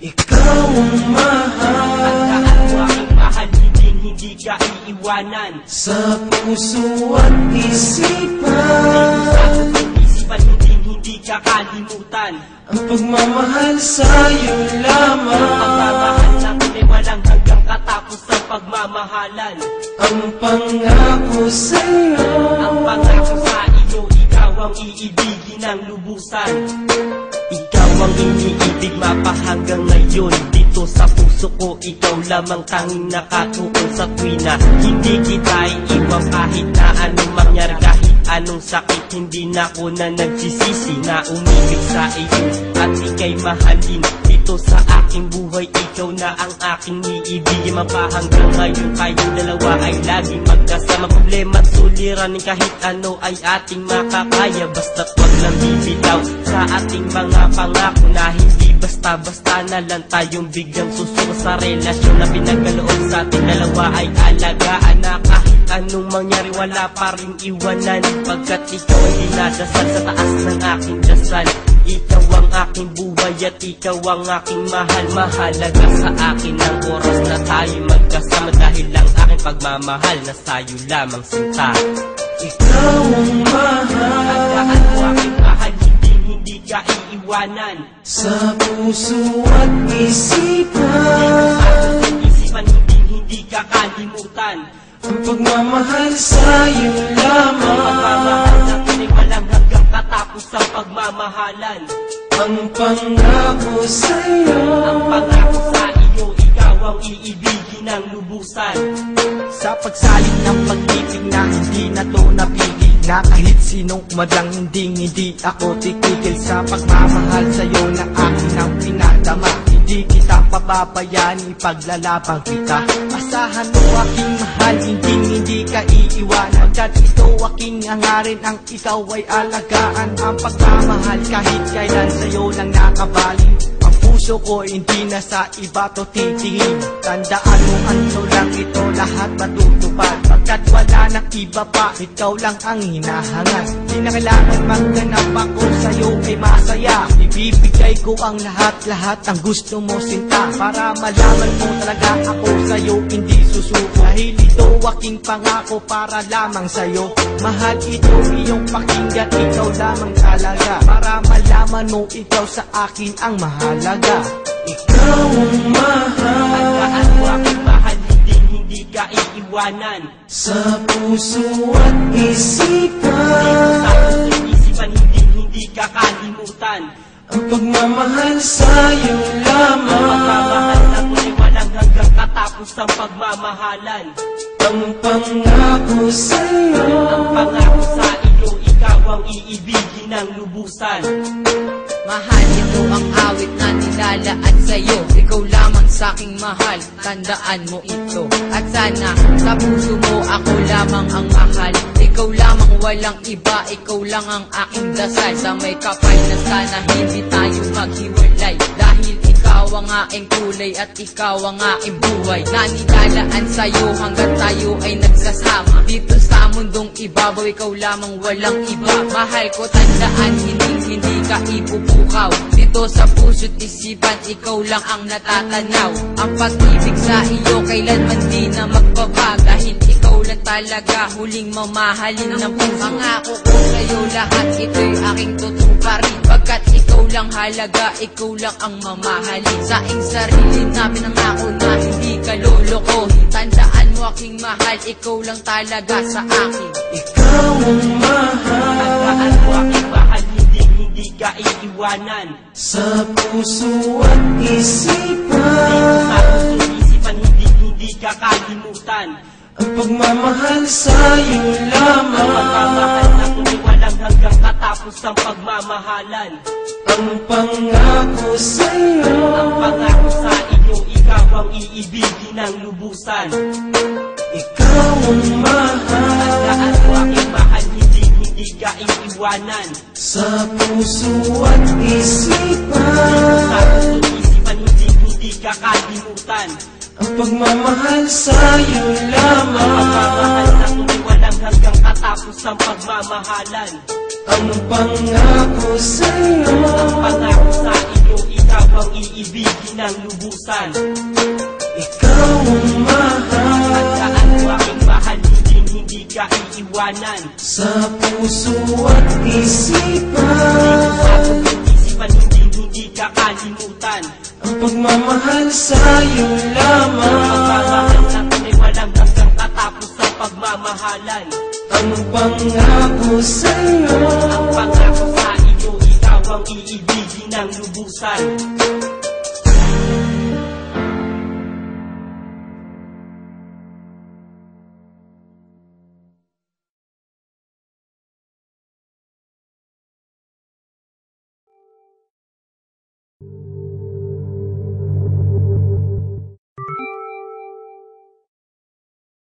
Ikaw ang mahal. Tandaan mo aking mahal, hindi ka iiwanan. Sa puso at isipan, hindi ka kalimutan. ang pagmamahal sa'yo lamang. Pagmamahal na tunay, walang hanggang katapos ang pagmamahalan. Ang pangako sa'yo, Ang pangako sa iyo, ikaw ang iibigin ng lubusan. Ikaw ang iniibig mapahanggang ngayon. Dito sa puso ko, ikaw lamang tanging nakatuon sa tuwina. Hindi kita iiwan kahit na anong mangyari, kahit anong sakit. Hindi na ako na nagsisisi na umibig sa iyo at ika'y mahalin. Dito sa aking buhay, ikaw na ang aking iibigin mapahanggang ngayon. Kayong dalawa ay laging magkasama. Problema at suliranin kahit ano ay ating makakaya. Basta't wag lang bibitaw sa ating mga pangako na hindi basta-basta na lang tayong biglang susuko sa relasyon na pinagkaloob sa ating dalawa ay alagaan na kahit anong mangyari wala pa rin iwanan. Pagkat ikaw ay dinadasal sa taas ng aking dasal. Ikaw ang aking buhay at ikaw ang aking mahal. Mahalaga sa akin ang oras na tayo magkasama dahil lang aking pagmamahal na sa'yo lamang sinta. ikaw ang mahal. Tandaan mo aking mahal, hindi ka iiwanan. Sa puso at isipan, Hindi ka kalimutan. ang pagmamahal sa'yo lamang. Pagmamahal na tunay, walang hanggang katapos ang pagmamahalan. Ang pangako sa'yo, Ang pangako sa iyo, ikaw ang iibigin ng lubusan. Sa pagsalit ng pag-ibig na hindi na to napigil, na kahit sinong madlang hindi ako titigil. Sa pagmamahal sa'yo na akin ang pinadama, hindi kita pababayaan, ipaglalaban kita. Asahan mo aking mahal, hindi ka iiwanan. Pagkat ito aking hangarin, ang ikaw ay alagaan. Ang pagmamahal kahit kailan sa'yo lang nakabaling. Ang puso ko hindi na sa iba to titingin. Tandaan mo ano lang ito, lahat matutupad. Pagkat wala nang iba pa, ikaw lang ang hinahangad. Di na kailangan magganap ako sa'yo ay masaya. Ibibigay ko ang lahat ang gusto mo sinta. Para malaman mo talaga ako sa'yo hindi susuko. Dahil ito aking pangako para lamang sa'yo. Mahal ito iyong pakinggan, ikaw lamang talaga. Para malaman mo ikaw sa akin ang mahalaga. ikaw ang mahal. Tandaan mo aking mahal, hindi ka iiwanan. Sa puso at isipan, Hindi ka kalimutan. ang pagmamahal sa'yo lamang. Pagmamahal na tunay, walang hanggang katapos ang pagmamahalan. Ang pangako sa'yo, Ang pangako sa iyo, ikaw ang iibigin ng lubusan. Mahal, ito ang awit na nilalaan sa'yo. Ikaw lamang sa'king mahal, tandaan mo ito. At sana sa puso mo ako lamang ang mahal. Ikaw lamang walang iba, ikaw lang ang aking dasal. Sa may kapal na sana hindi tayo maghiwalay. Dahil ikaw ang aking kulay at ikaw ang aking buhay. Na nilalaan sa'yo hanggang tayo ay nagsasama. Dito sa mundong ibabaw, ikaw lamang walang iba. Mahal ko, tandaan, hindi ka ipupukaw. Dito sa puso't isipan, ikaw lang ang natatanaw. Ang pag-ibig sa iyo kailanman di na magbabago. Dahil ikaw lang talaga huling mamahalin ng puso. Pangako ko sa'yo lahat, ito'y aking tutuparin. Pagkat ikaw lang halaga, ikaw lang ang mamahalin. Sa iyong sarili na pinangako na hindi ka lolokohin. Tandaan mo aking mahal, ikaw lang talaga sa akin. ikaw ang mahal. Tandaan mo aking mahal, hindi ka iiwanan. Sa puso at isipan, Hindi ka kalimutan. ang pagmamahal sa'yo lamang. Pagmamahal na tunay, walang hanggang katapos ang pagmamahalan. Ang pangako sa'yo, Ang pangako sa iyo, ikaw ang iibigin ng lubusan. ikaw ang mahal. Tandaan mo aking mahal, hindi ka iiwanan. Sa puso at Sa isipan, isipan, hindi ka kalimutan. ang pagmamahal sa'yo lamang. Pagmamahal na tunay, walang hanggang katapos ang pagmamahalan. Ang pangako sa'yo, Ang pangako sa iyo, ikaw ang iibigin ng puso at isipan. Isipan hindi kakalimutan. Ang pagmamahal sa'yo lamang. Pagmamahal natin ay walang hanggang tatapos ang pagmamahalan. Ang pangako sa'yo, Ang pangako sa iyo, ikaw ang iibigin ng lubusan.